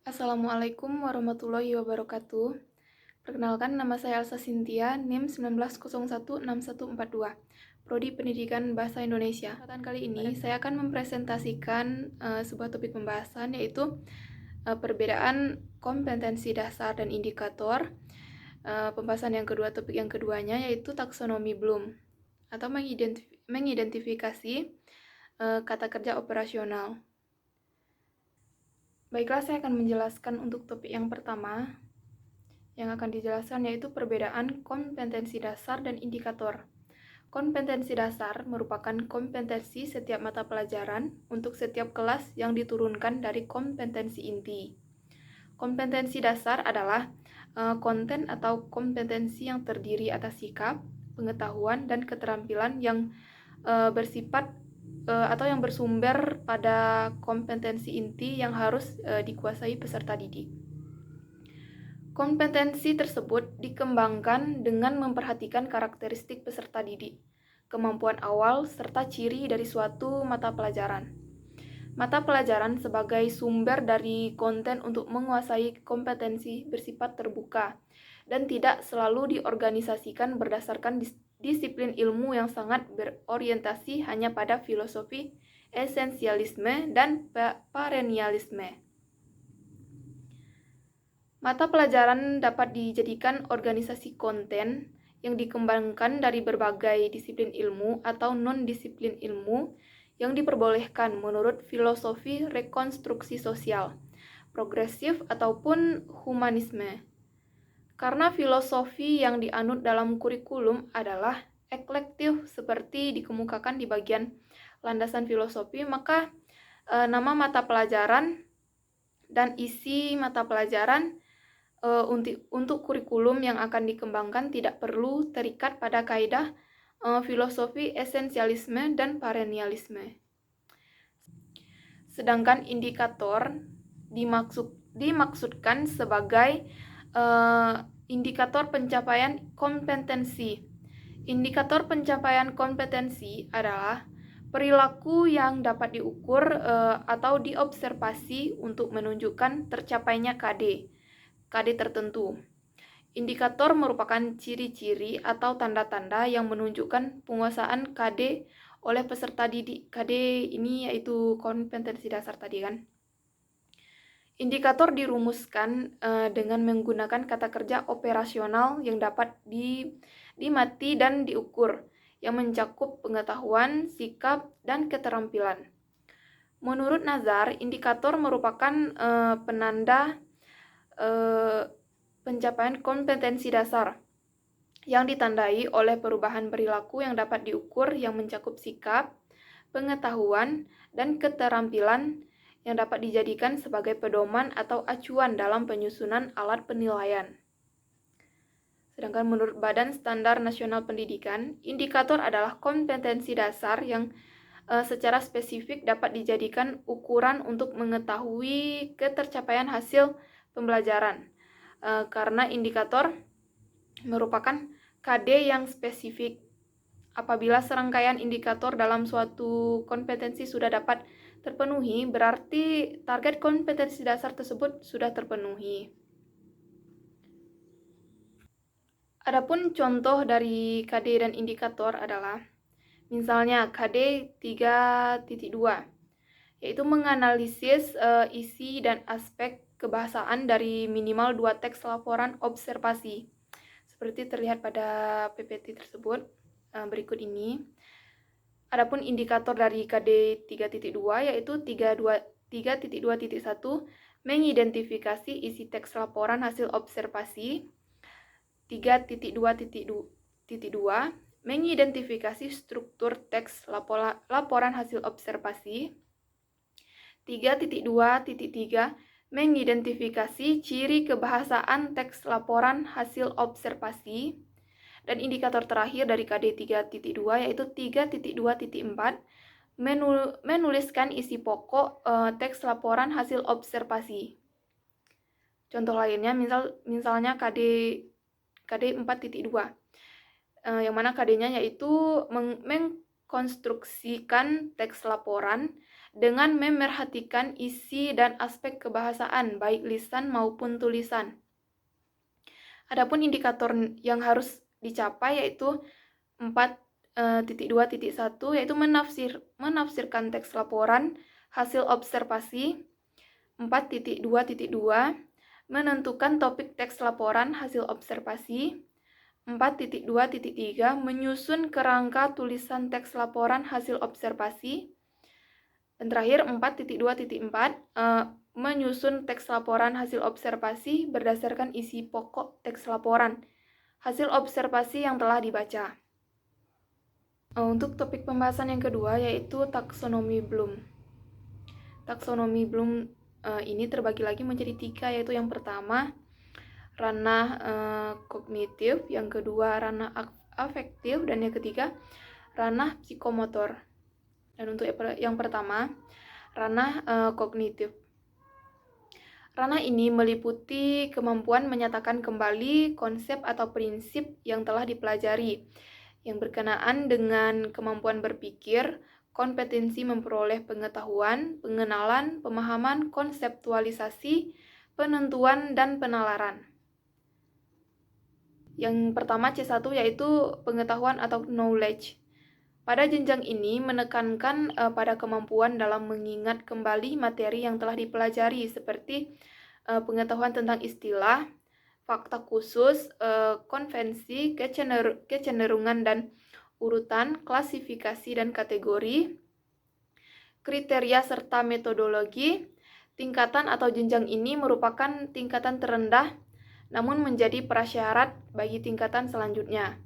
Assalamualaikum warahmatullahi wabarakatuh. Perkenalkan, nama saya Elsa Cynthia, NIM 19016142, Prodi Pendidikan Bahasa Indonesia. Kesempatan kali ini saya akan mempresentasikan sebuah topik pembahasan, yaitu perbedaan kompetensi dasar dan indikator. Pembahasan yang kedua, topik yang keduanya yaitu taksonomi Bloom atau mengidentifikasi kata kerja operasional. Baiklah, saya akan menjelaskan untuk topik yang pertama. Yang akan dijelaskan yaitu perbedaan kompetensi dasar dan indikator. Kompetensi dasar merupakan kompetensi setiap mata pelajaran untuk setiap kelas yang diturunkan dari kompetensi inti. Kompetensi dasar adalah konten atau kompetensi yang terdiri atas sikap, pengetahuan, dan keterampilan yang bersifat atau yang bersumber pada kompetensi inti yang harus dikuasai peserta didik. Kompetensi tersebut dikembangkan dengan memperhatikan karakteristik peserta didik, kemampuan awal, serta ciri dari suatu mata pelajaran. Mata pelajaran sebagai sumber dari konten untuk menguasai kompetensi bersifat terbuka dan tidak selalu diorganisasikan berdasarkan disiplin ilmu yang sangat berorientasi hanya pada filosofi esensialisme dan perennialisme. Mata pelajaran dapat dijadikan organisasi konten yang dikembangkan dari berbagai disiplin ilmu atau non-disiplin ilmu yang diperbolehkan menurut filosofi rekonstruksi sosial, progresif ataupun humanisme. Karena filosofi yang dianut dalam kurikulum adalah eklektif seperti dikemukakan di bagian landasan filosofi, maka nama mata pelajaran dan isi mata pelajaran untuk kurikulum yang akan dikembangkan tidak perlu terikat pada kaidah filosofi esensialisme dan perennialisme. Sedangkan indikator dimaksudkan sebagai indikator pencapaian kompetensi. Indikator pencapaian kompetensi adalah perilaku yang dapat diukur atau diobservasi untuk menunjukkan tercapainya KD tertentu. Indikator merupakan ciri-ciri atau tanda-tanda yang menunjukkan penguasaan KD oleh peserta didik. KD ini yaitu kompetensi dasar tadi kan. Indikator dirumuskan dengan menggunakan kata kerja operasional yang dapat dimati dan diukur, yang mencakup pengetahuan, sikap, dan keterampilan. Menurut Nazar, indikator merupakan penanda pencapaian kompetensi dasar yang ditandai oleh perubahan perilaku yang dapat diukur yang mencakup sikap, pengetahuan, dan keterampilan yang dapat dijadikan sebagai pedoman atau acuan dalam penyusunan alat penilaian. Sedangkan menurut Badan Standar Nasional Pendidikan, indikator adalah kompetensi dasar yang secara spesifik dapat dijadikan ukuran untuk mengetahui ketercapaian hasil pembelajaran. Karena indikator merupakan KD yang spesifik. Apabila serangkaian indikator dalam suatu kompetensi sudah dapat terpenuhi, berarti target kompetensi dasar tersebut sudah terpenuhi. Adapun contoh dari KD dan indikator adalah misalnya KD 3.2, yaitu menganalisis isi dan aspek kebahasaan dari minimal 2 teks laporan observasi. Seperti terlihat pada PPT tersebut berikut ini. Adapun indikator dari KD 3.2 yaitu 3.2.1 mengidentifikasi isi teks laporan hasil observasi. 3.2.2 mengidentifikasi struktur teks laporan hasil observasi. 3.2.3 mengidentifikasi ciri kebahasaan teks laporan hasil observasi. Dan indikator terakhir dari KD 3.2 yaitu 3.2.4 menuliskan isi pokok teks laporan hasil observasi. Contoh lainnya misalnya KD 4.2 yang mana KD-nya yaitu mengkonstruksikan teks laporan dengan memerhatikan isi dan aspek kebahasaan, baik lisan maupun tulisan. Adapun indikator yang harus dicapai yaitu 4.2.1 yaitu menafsirkan teks laporan hasil observasi. 4.2.2 menentukan topik teks laporan hasil observasi. 4.2.3 menyusun kerangka tulisan teks laporan hasil observasi. Dan terakhir 4.2.4 menyusun teks laporan hasil observasi berdasarkan isi pokok teks laporan hasil observasi yang telah dibaca. Untuk topik pembahasan yang kedua yaitu taksonomi Bloom. Taksonomi Bloom ini terbagi lagi menjadi 3, yaitu yang pertama ranah kognitif, yang kedua ranah afektif, dan yang ketiga ranah psikomotor. Dan untuk yang pertama, ranah kognitif. Ranah ini meliputi kemampuan menyatakan kembali konsep atau prinsip yang telah dipelajari, yang berkenaan dengan kemampuan berpikir, kompetensi memperoleh pengetahuan, pengenalan, pemahaman, konseptualisasi, penentuan, dan penalaran. Yang pertama C1 yaitu pengetahuan atau knowledge. Pada jenjang ini menekankan pada kemampuan dalam mengingat kembali materi yang telah dipelajari seperti pengetahuan tentang istilah, fakta khusus, konvensi, kecenderungan dan urutan, klasifikasi dan kategori, kriteria serta metodologi. Tingkatan atau jenjang ini merupakan tingkatan terendah namun menjadi prasyarat bagi tingkatan selanjutnya.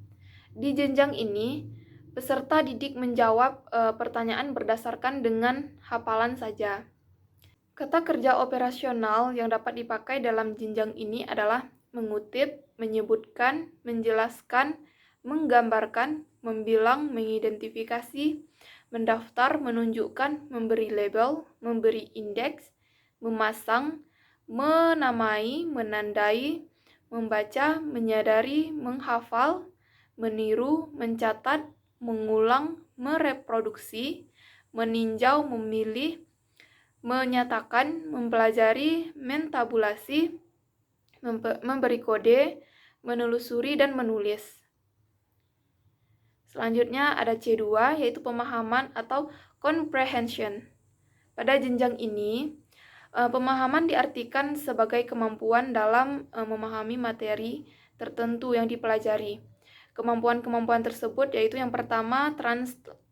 Di jenjang ini, peserta didik menjawab pertanyaan berdasarkan dengan hafalan saja. Kata kerja operasional yang dapat dipakai dalam jenjang ini adalah mengutip, menyebutkan, menjelaskan, menggambarkan, membilang, mengidentifikasi, mendaftar, menunjukkan, memberi label, memberi indeks, memasang, menamai, menandai, membaca, menyadari, menghafal, meniru, mencatat, mengulang, mereproduksi, meninjau, memilih, menyatakan, mempelajari, mentabulasi, memberi kode, menelusuri, dan menulis. Selanjutnya ada C2 yaitu pemahaman atau comprehension. Pada jenjang ini, pemahaman diartikan sebagai kemampuan dalam memahami materi tertentu yang dipelajari. Kemampuan-kemampuan tersebut yaitu yang pertama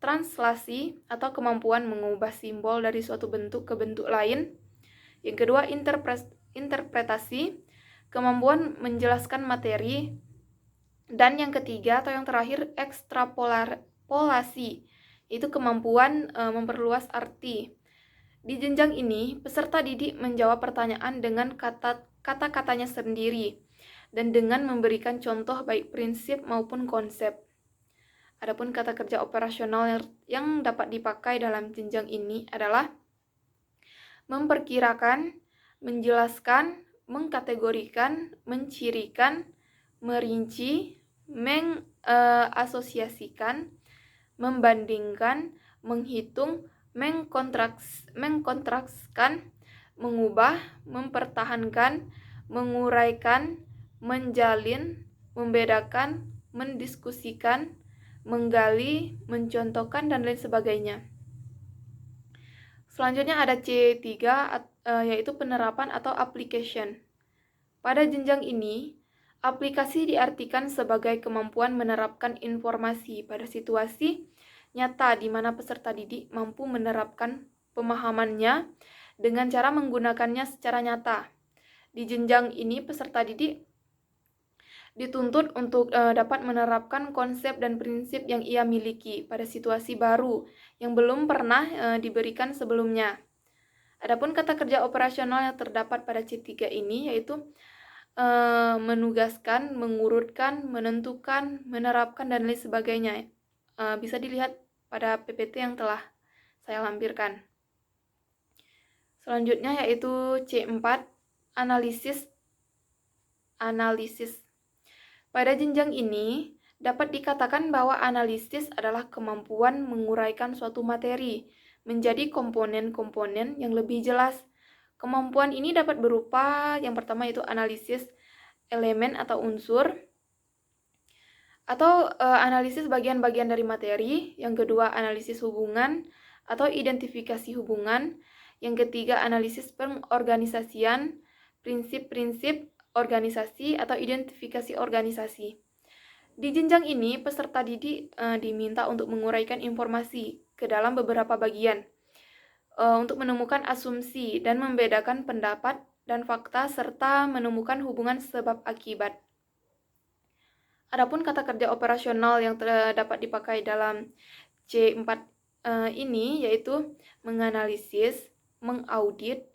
translasi atau kemampuan mengubah simbol dari suatu bentuk ke bentuk lain. Yang kedua interpretasi, kemampuan menjelaskan materi. Dan yang ketiga atau yang terakhir ekstrapolasi, yaitu kemampuan memperluas arti. Di jenjang ini, peserta didik menjawab pertanyaan dengan kata-katanya sendiri dan dengan memberikan contoh baik prinsip maupun konsep. Adapun kata kerja operasional yang dapat dipakai dalam jenjang ini adalah memperkirakan, menjelaskan, mengkategorikan, mencirikan, merinci, mengasosiasikan, membandingkan, menghitung, mengkontrakskan, mengubah, mempertahankan, menguraikan, menjalin, membedakan, mendiskusikan, menggali, mencontohkan, dan lain sebagainya. Selanjutnya ada C3 yaitu penerapan atau application. Pada jenjang ini, aplikasi diartikan sebagai kemampuan menerapkan informasi pada situasi nyata di mana peserta didik mampu menerapkan pemahamannya dengan cara menggunakannya secara nyata. Di jenjang ini, peserta didik dituntut untuk dapat menerapkan konsep dan prinsip yang ia miliki pada situasi baru yang belum pernah diberikan sebelumnya. Adapun kata kerja operasional yang terdapat pada C3 ini yaitu menugaskan, mengurutkan, menentukan, menerapkan, dan lain sebagainya. Bisa dilihat pada PPT yang telah saya lampirkan. Selanjutnya yaitu C4, analisis. Pada jenjang ini, dapat dikatakan bahwa analisis adalah kemampuan menguraikan suatu materi menjadi komponen-komponen yang lebih jelas. Kemampuan ini dapat berupa yang pertama yaitu analisis elemen atau unsur, atau analisis bagian-bagian dari materi. Yang kedua, analisis hubungan atau identifikasi hubungan. Yang ketiga, analisis pengorganisasian, prinsip-prinsip organisasi atau identifikasi organisasi. Di jenjang ini, peserta didik diminta untuk menguraikan informasi ke dalam beberapa bagian untuk menemukan asumsi dan membedakan pendapat dan fakta serta menemukan hubungan sebab akibat. Adapun kata kerja operasional yang dapat dipakai dalam C4 ini yaitu menganalisis, mengaudit,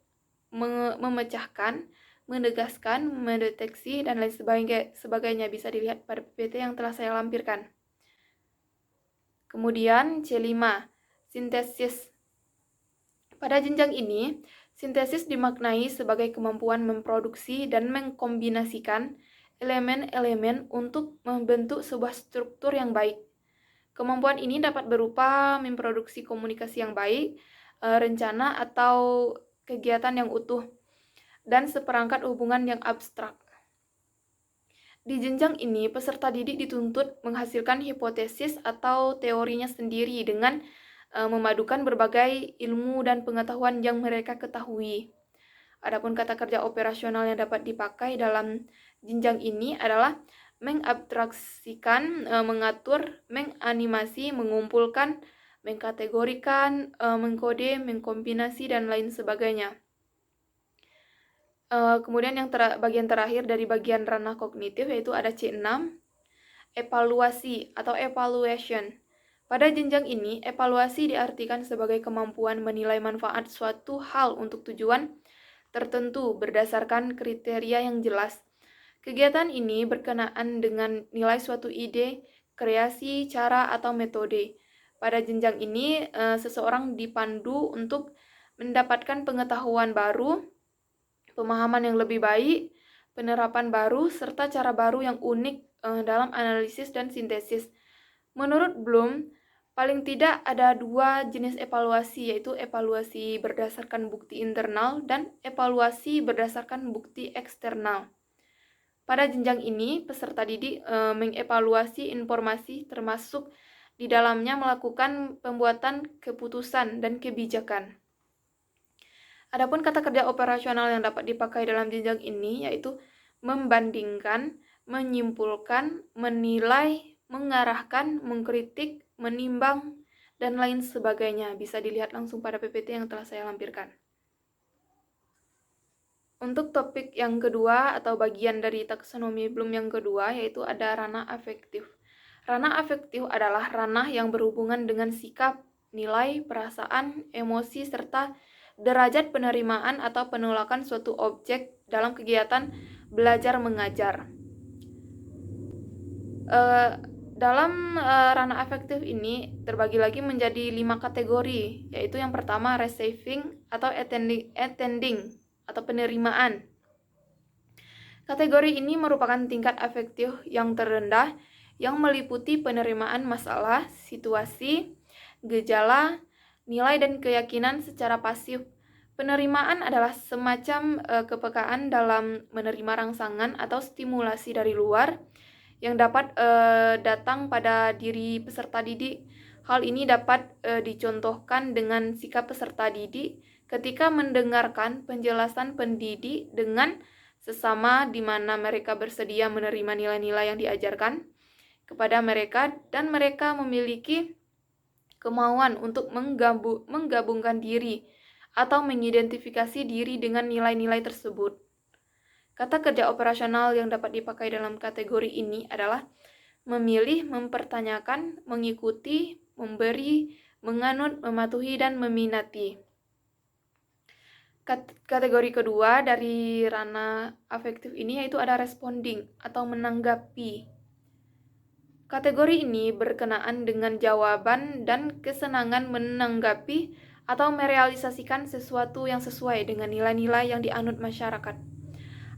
memecahkan, menegaskan, mendeteksi, dan lain sebagainya. Bisa dilihat pada PPT yang telah saya lampirkan. Kemudian C5, sintesis. Pada jenjang ini, sintesis dimaknai sebagai kemampuan memproduksi dan mengkombinasikan elemen-elemen untuk membentuk sebuah struktur yang baik. Kemampuan ini dapat berupa memproduksi komunikasi yang baik, rencana atau kegiatan yang utuh, dan seperangkat hubungan yang abstrak. Di jenjang ini, peserta didik dituntut menghasilkan hipotesis atau teorinya sendiri dengan memadukan berbagai ilmu dan pengetahuan yang mereka ketahui. Adapun kata kerja operasional yang dapat dipakai dalam jenjang ini adalah mengabstraksikan, mengatur, menganimasi, mengumpulkan, mengkategorikan, mengkode, mengkombinasi, dan lain sebagainya. Kemudian yang bagian terakhir dari bagian ranah kognitif yaitu ada C6, evaluasi atau evaluation. Pada jenjang ini, evaluasi diartikan sebagai kemampuan menilai manfaat suatu hal untuk tujuan tertentu berdasarkan kriteria yang jelas. Kegiatan ini berkenaan dengan nilai suatu ide, kreasi, cara, atau metode. Pada jenjang ini, seseorang dipandu untuk mendapatkan pengetahuan baru, pemahaman yang lebih baik, penerapan baru, serta cara baru yang unik dalam analisis dan sintesis. Menurut Bloom, paling tidak ada 2 jenis evaluasi, yaitu evaluasi berdasarkan bukti internal dan evaluasi berdasarkan bukti eksternal. Pada jenjang ini, peserta didik mengevaluasi informasi termasuk di dalamnya melakukan pembuatan keputusan dan kebijakan. Adapun kata kerja operasional yang dapat dipakai dalam jenjang ini yaitu membandingkan, menyimpulkan, menilai, mengarahkan, mengkritik, menimbang, dan lain sebagainya. Bisa dilihat langsung pada PPT yang telah saya lampirkan. Untuk topik yang kedua atau bagian dari taksonomi Bloom yang kedua yaitu ada ranah afektif. Ranah afektif adalah ranah yang berhubungan dengan sikap, nilai, perasaan, emosi, serta derajat penerimaan atau penolakan suatu objek dalam kegiatan belajar mengajar. Dalam ranah afektif ini terbagi lagi menjadi 5 kategori, yaitu yang pertama receiving atau attending atau penerimaan. Kategori ini merupakan tingkat afektif yang terendah yang meliputi penerimaan masalah, situasi, gejala, nilai, dan keyakinan secara pasif. Penerimaan adalah semacam kepekaan dalam menerima rangsangan atau stimulasi dari luar yang dapat datang pada diri peserta didik. Hal ini dapat dicontohkan dengan sikap peserta didik ketika mendengarkan penjelasan pendidik dengan sesama di mana mereka bersedia menerima nilai-nilai yang diajarkan kepada mereka dan mereka memiliki kemauan untuk menggabungkan diri atau mengidentifikasi diri dengan nilai-nilai tersebut. Kata kerja operasional yang dapat dipakai dalam kategori ini adalah memilih, mempertanyakan, mengikuti, memberi, menganut, mematuhi, dan meminati. Kategori kedua dari ranah afektif ini yaitu ada responding atau menanggapi. Kategori ini berkenaan dengan jawaban dan kesenangan menanggapi atau merealisasikan sesuatu yang sesuai dengan nilai-nilai yang dianut masyarakat.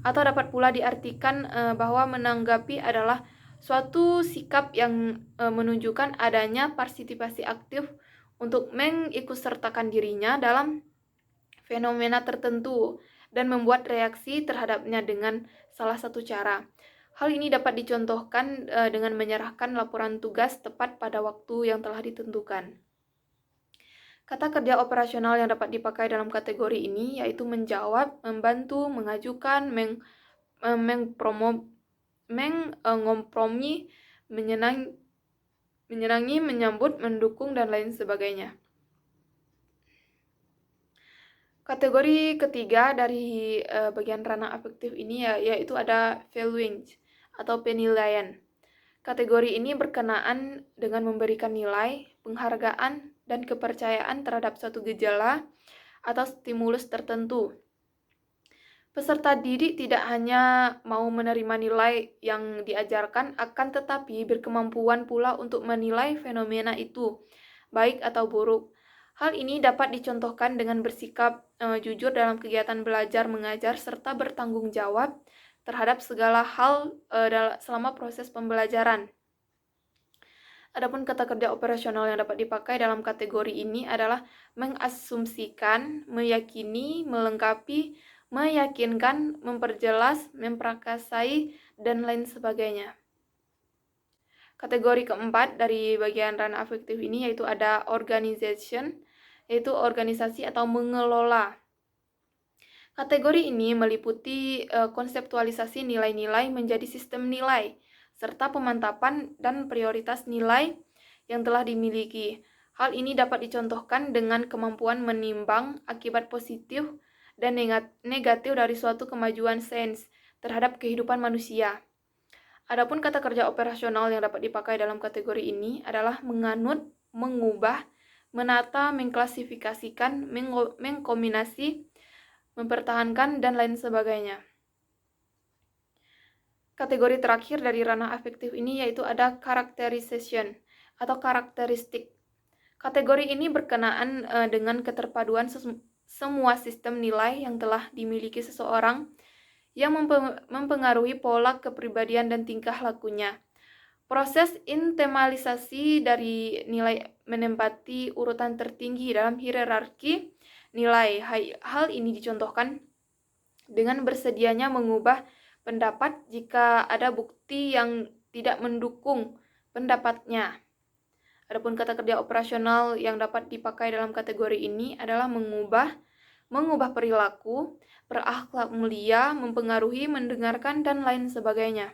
Atau dapat pula diartikan bahwa menanggapi adalah suatu sikap yang menunjukkan adanya partisipasi aktif untuk mengikutsertakan dirinya dalam fenomena tertentu dan membuat reaksi terhadapnya dengan salah satu cara. Hal ini dapat dicontohkan dengan menyerahkan laporan tugas tepat pada waktu yang telah ditentukan. Kata kerja operasional yang dapat dipakai dalam kategori ini yaitu menjawab, membantu, mengajukan, mengkompromi, menyenangi, menyambut, mendukung, dan lain sebagainya. Kategori ketiga dari bagian ranah afektif ini yaitu ada valuing atau penilaian. Kategori ini berkenaan dengan memberikan nilai, penghargaan, dan kepercayaan terhadap suatu gejala atau stimulus tertentu. Peserta didik tidak hanya mau menerima nilai yang diajarkan, akan tetapi berkemampuan pula untuk menilai fenomena itu, baik atau buruk. Hal ini dapat dicontohkan dengan bersikap jujur dalam kegiatan belajar mengajar serta bertanggung jawab terhadap segala hal selama proses pembelajaran. Adapun kata kerja operasional yang dapat dipakai dalam kategori ini adalah mengasumsikan, meyakini, melengkapi, meyakinkan, memperjelas, memprakarsai, dan lain sebagainya. Kategori keempat dari bagian ranah afektif ini yaitu ada organization, yaitu organisasi atau mengelola. Kategori ini meliputi konseptualisasi nilai-nilai menjadi sistem nilai, serta pemantapan dan prioritas nilai yang telah dimiliki. Hal ini dapat dicontohkan dengan kemampuan menimbang akibat positif dan negatif dari suatu kemajuan sains terhadap kehidupan manusia. Adapun kata kerja operasional yang dapat dipakai dalam kategori ini adalah menganut, mengubah, menata, mengklasifikasikan, mengkombinasi, mempertahankan, dan lain sebagainya. Kategori terakhir dari ranah afektif ini yaitu ada characterization atau karakteristik. Kategori ini berkenaan dengan keterpaduan semua sistem nilai yang telah dimiliki seseorang yang mempengaruhi pola kepribadian dan tingkah lakunya. Proses internalisasi dari nilai menempati urutan tertinggi dalam hierarki nilai. Hal ini dicontohkan dengan bersedianya mengubah pendapat jika ada bukti yang tidak mendukung pendapatnya. Adapun kata kerja operasional yang dapat dipakai dalam kategori ini adalah mengubah perilaku, berakhlak mulia, mempengaruhi, mendengarkan, dan lain sebagainya.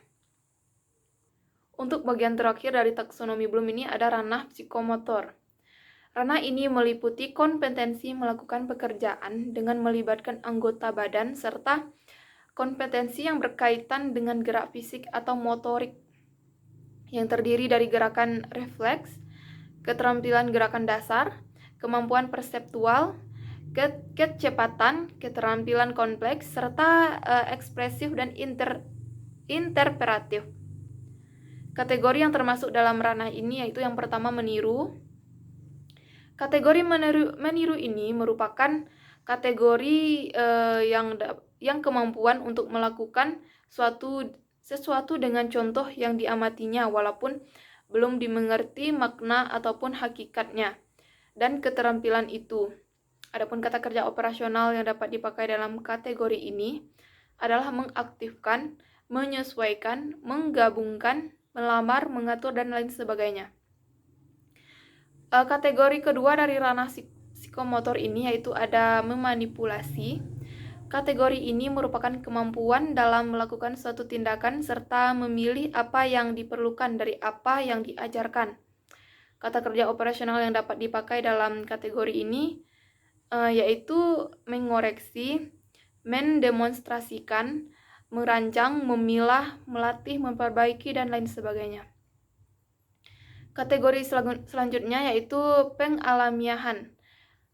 Untuk bagian terakhir dari taksonomi Bloom ini ada ranah psikomotor. Ranah ini meliputi kompetensi melakukan pekerjaan dengan melibatkan anggota badan serta kompetensi yang berkaitan dengan gerak fisik atau motorik yang terdiri dari gerakan refleks, keterampilan gerakan dasar, kemampuan perseptual, kecepatan, keterampilan kompleks, serta ekspresif dan interpretatif. Kategori yang termasuk dalam ranah ini yaitu yang pertama meniru. Kategori meniru ini merupakan kategori yang kemampuan untuk melakukan sesuatu dengan contoh yang diamatinya walaupun belum dimengerti makna ataupun hakikatnya dan keterampilan itu. Adapun kata kerja operasional yang dapat dipakai dalam kategori ini adalah mengaktifkan, menyesuaikan, menggabungkan, melamar, mengatur, dan lain sebagainya. Kategori kedua dari ranah psikomotor ini yaitu ada memanipulasi. Kategori ini merupakan kemampuan dalam melakukan suatu tindakan serta memilih apa yang diperlukan dari apa yang diajarkan. Kata kerja operasional yang dapat dipakai dalam kategori ini yaitu mengoreksi, mendemonstrasikan, merancang, memilah, melatih, memperbaiki, dan lain sebagainya. Kategori selanjutnya yaitu pengalamiahan.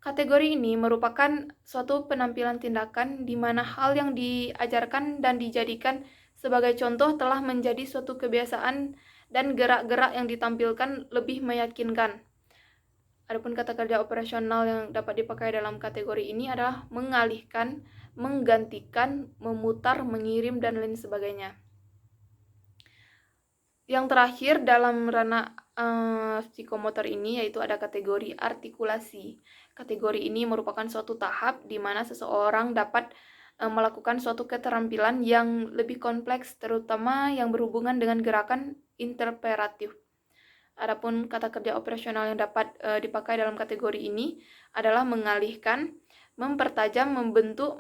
Kategori ini merupakan suatu penampilan tindakan di mana hal yang diajarkan dan dijadikan sebagai contoh telah menjadi suatu kebiasaan dan gerak-gerak yang ditampilkan lebih meyakinkan. Adapun kata kerja operasional yang dapat dipakai dalam kategori ini adalah mengalihkan, menggantikan, memutar, mengirim, dan lain sebagainya. Yang terakhir dalam ranah psikomotor ini, yaitu ada kategori artikulasi. Kategori ini merupakan suatu tahap di mana seseorang dapat melakukan suatu keterampilan yang lebih kompleks, terutama yang berhubungan dengan gerakan interperatif. Adapun kata kerja operasional yang dapat dipakai dalam kategori ini adalah mengalihkan, mempertajam, membentuk,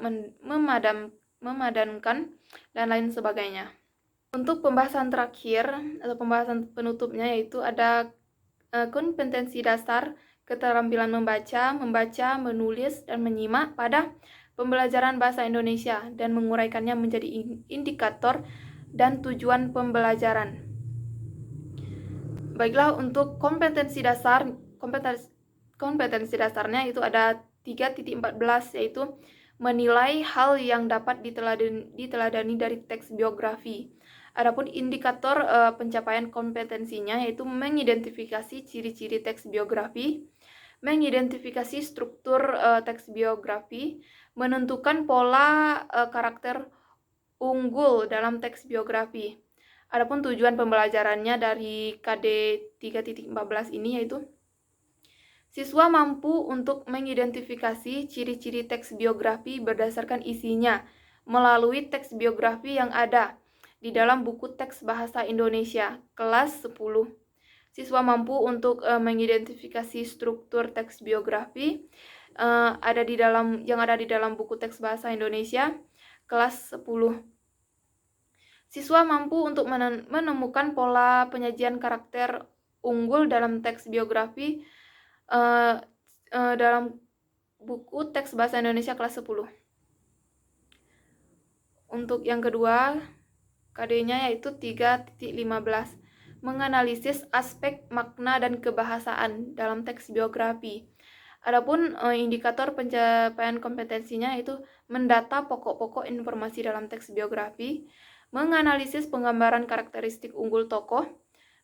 memadankan, dan lain sebagainya. Untuk pembahasan terakhir atau pembahasan penutupnya, yaitu ada kompetensi dasar keterampilan membaca, menulis, dan menyimak pada pembelajaran bahasa Indonesia dan menguraikannya menjadi indikator dan tujuan pembelajaran. Baiklah, untuk kompetensi dasarnya itu ada 3.14, yaitu menilai hal yang dapat diteladani dari teks biografi. Adapun indikator pencapaian kompetensinya yaitu mengidentifikasi ciri-ciri teks biografi, mengidentifikasi struktur teks biografi, menentukan pola karakter unggul dalam teks biografi. Adapun tujuan pembelajarannya dari KD 3.14 ini yaitu siswa mampu untuk mengidentifikasi ciri-ciri teks biografi berdasarkan isinya melalui teks biografi yang ada di dalam buku teks bahasa Indonesia kelas 10. Siswa mampu untuk mengidentifikasi struktur teks biografi yang ada di dalam buku teks bahasa Indonesia kelas 10. Siswa mampu untuk menemukan pola penyajian karakter unggul dalam teks biografi dalam buku teks bahasa Indonesia kelas 10. Untuk yang kedua, KD-nya yaitu 3.15, menganalisis aspek makna dan kebahasaan dalam teks biografi. Adapun indikator pencapaian kompetensinya yaitu mendata pokok-pokok informasi dalam teks biografi, menganalisis penggambaran karakteristik unggul tokoh,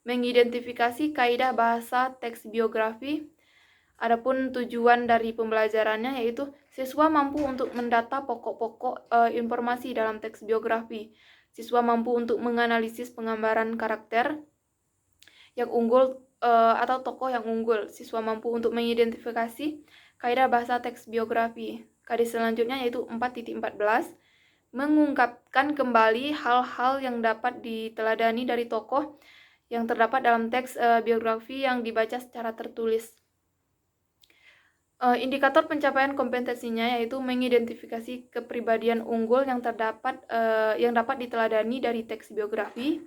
mengidentifikasi kaidah bahasa teks biografi. Adapun tujuan dari pembelajarannya yaitu siswa mampu untuk mendata pokok-pokok informasi dalam teks biografi. Siswa mampu untuk menganalisis penggambaran karakter yang unggul atau tokoh yang unggul. Siswa mampu untuk mengidentifikasi kaidah bahasa teks biografi. KD selanjutnya yaitu 4.14, mengungkapkan kembali hal-hal yang dapat diteladani dari tokoh yang terdapat dalam teks biografi yang dibaca secara tertulis. Indikator pencapaian kompetensinya yaitu mengidentifikasi kepribadian unggul yang dapat diteladani dari teks biografi,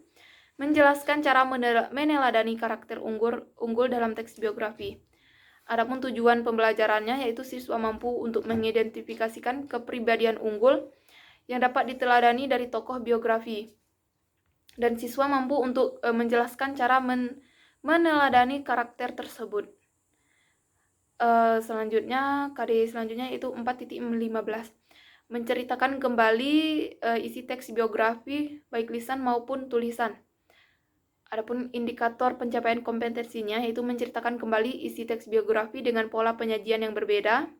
menjelaskan cara meneladani karakter unggul dalam teks biografi. Adapun tujuan pembelajarannya yaitu siswa mampu untuk mengidentifikasikan kepribadian unggul yang dapat diteladani dari tokoh biografi, dan siswa mampu untuk menjelaskan cara meneladani karakter tersebut. Selanjutnya, KD selanjutnya itu 4.15, menceritakan kembali isi teks biografi baik lisan maupun tulisan. Adapun indikator pencapaian kompetensinya yaitu menceritakan kembali isi teks biografi dengan pola penyajian yang berbeda,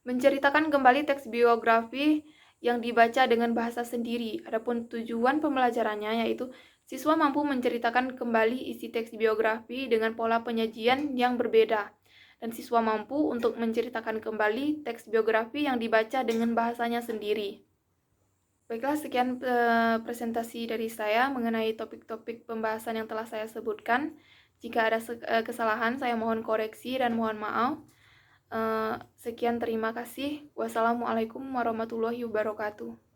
menceritakan kembali teks biografi yang dibaca dengan bahasa sendiri. Adapun tujuan pembelajarannya yaitu siswa mampu menceritakan kembali isi teks biografi dengan pola penyajian yang berbeda, dan siswa mampu untuk menceritakan kembali teks biografi yang dibaca dengan bahasanya sendiri. Baiklah, sekian presentasi dari saya mengenai topik-topik pembahasan yang telah saya sebutkan. Jika ada kesalahan, saya mohon koreksi dan mohon maaf. Sekian, terima kasih. Wassalamualaikum warahmatullahi wabarakatuh.